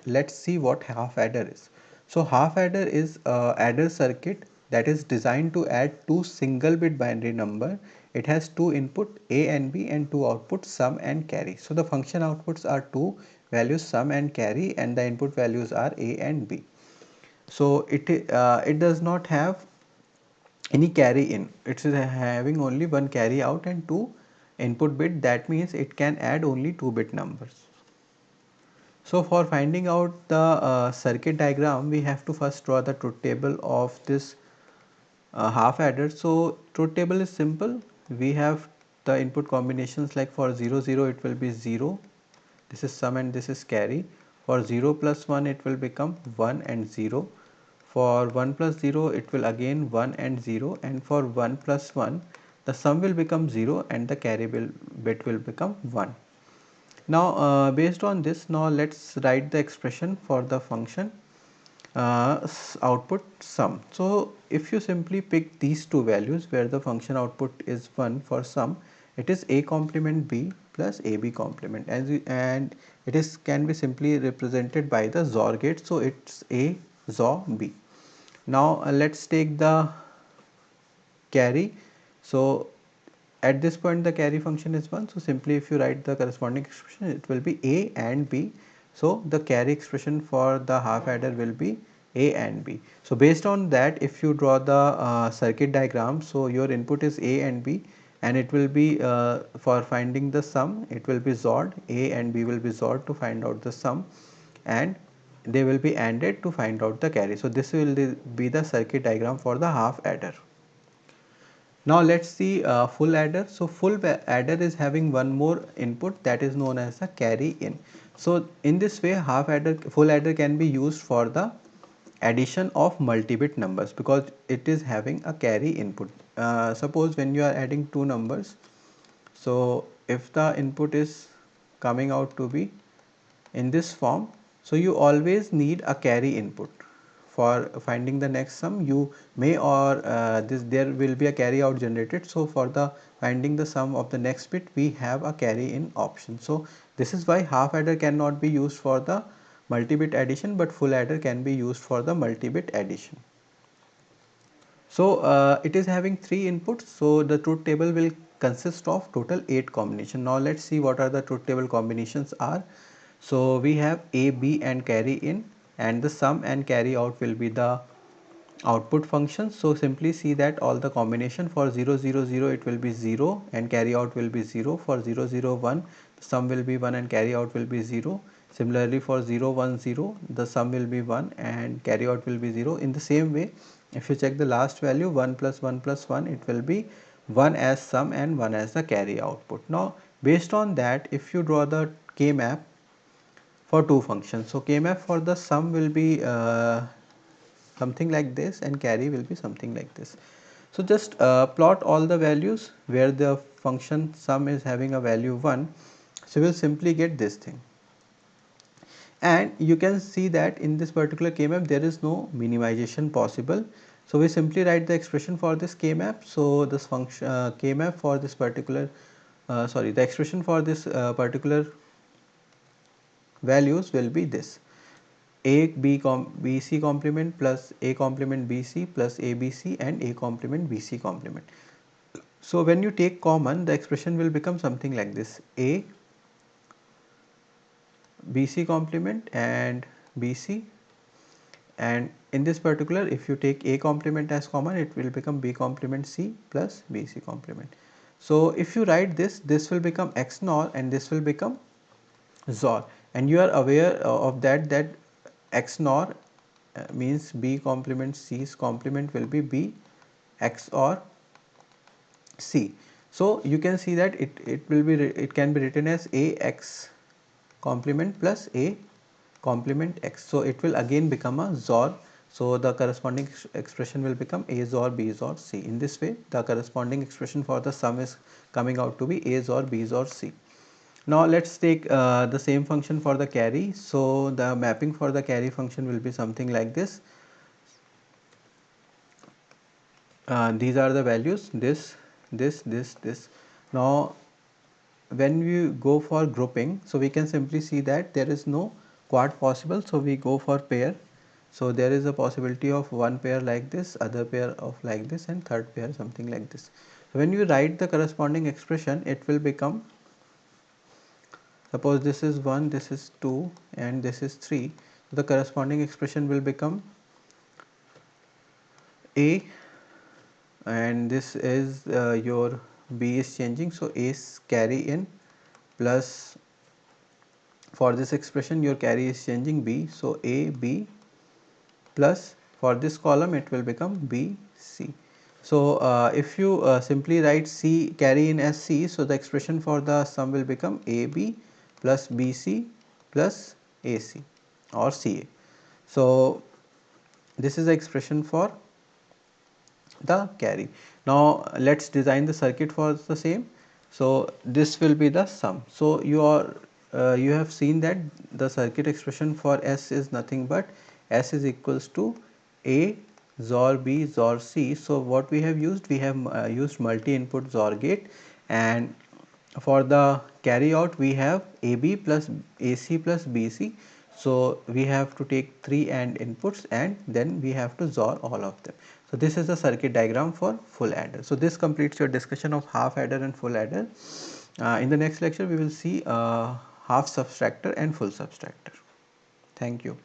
let's see what half adder is. So half adder is a adder circuit that is designed to add two single bit binary number. It has two input A and B and two outputs sum and carry. So the function outputs are two values sum and carry, and the input values are A and B. So it does not have any carry in. It is having only one carry out and two input bit. That means it can add only 2-bit numbers. So for finding out the circuit diagram, we have to first draw the truth table of this half adder. So truth table is simple. We have the input combinations, like for 0 0 it will be 0, this is sum and this is carry. For 0 plus 1 it will become 1 and 0. For 1 plus 0 it will again 1 and 0, and for 1 plus 1 the sum will become 0 and the carry bit will become 1. Now based on this, now let's write the expression for the function output sum. So if you simply pick these two values where the function output is 1 for sum, it is a complement b plus ab complement, and it is can be simply represented by the XOR gate. So it's a XOR b. Now let's take the carry. So at this point the carry function is 1, so simply if you write the corresponding expression, it will be a and b. So the carry expression for the half adder will be a and b. So based on that, if you draw the circuit diagram, so your input is a and b, and it will be for finding the sum, it will be XORed, a and b will be XORed to find out the sum, and they will be ANDed to find out the carry. So this will be the circuit diagram for the half adder. Now let's see full adder. So full adder is having one more input, that is known as the carry in. So in this way, full adder can be used for the addition of multi-bit numbers because it is having a carry input. Suppose when you are adding two numbers, so if the input is coming out to be in this form, so you always need a carry input. For finding the next sum, you may or there will be a carry out generated. So for the finding the sum of the next bit, we have a carry in option. So this is why half adder cannot be used for the multi-bit addition, but full adder can be used for the multi-bit addition. So it is having 3 inputs, so the truth table will consist of total 8 combinations. Now let's see what are the truth table combinations are. So we have A, B and carry in, and the sum and carry out will be the output functions. So simply see that all the combination for 0 0 0 it will be 0 and carry out will be 0. For 0 0 1 the sum will be 1 and carry out will be 0. Similarly for 0 1 0 the sum will be 1 and carry out will be 0. In the same way, if you check the last value 1 plus 1 plus 1, it will be 1 as sum and 1 as the carry output. Now based on that, if you draw the K map for two functions, so K map for the sum will be something like this and carry will be something like this. So just plot all the values where the function sum is having a value 1, so we will simply get this thing. And you can see that in this particular K map there is no minimization possible. So we simply write the expression for this K map. So this function K map for this particular the expression for this particular values will be this: BC complement plus A complement BC plus ABC and A complement BC complement. So when you take common, the expression will become something like this: A BC complement and BC, and in this particular if you take A complement as common, it will become B complement C plus BC complement. So if you write this, this will become XNOR and this will become XOR, and you are aware of that XNOR means B complement C's complement will be B XOR C. So you can see that it can be written as A X complement plus A complement X. So it will again become a XOR. So the corresponding expression will become A XOR B XOR C. In this way, the corresponding expression for the sum is coming out to be A XOR B XOR C. Now let's take the same function for the carry. So the mapping for the carry function will be something like this. These are the values, this. Now when we go for grouping, so we can simply see that there is no quad possible, so we go for pair. So there is a possibility of one pair like this, other pair of like this, and third pair something like this. So when you write the corresponding expression, it will become, suppose this is 1, this is 2, and this is 3. The corresponding expression will become A, and this is your B is changing, so A is carry in, plus for this expression your carry is changing B, so A B, plus for this column it will become B C. So if you simply write C carry in as C, so the expression for the sum will become AB plus BC plus AC or CA. So this is the expression for the carry. Now let's design the circuit for the same. So this will be the sum. So you have seen that the circuit expression for S is nothing but S is equals to A XOR B XOR C. So what we have used, we have used multi-input XOR gate, and for the carry out we have AB plus AC plus BC. So we have to take 3 AND inputs and then we have to XOR all of them. So this is the circuit diagram for full adder. So this completes your discussion of half adder and full adder. In the next lecture we will see half subtractor and full subtractor. Thank you.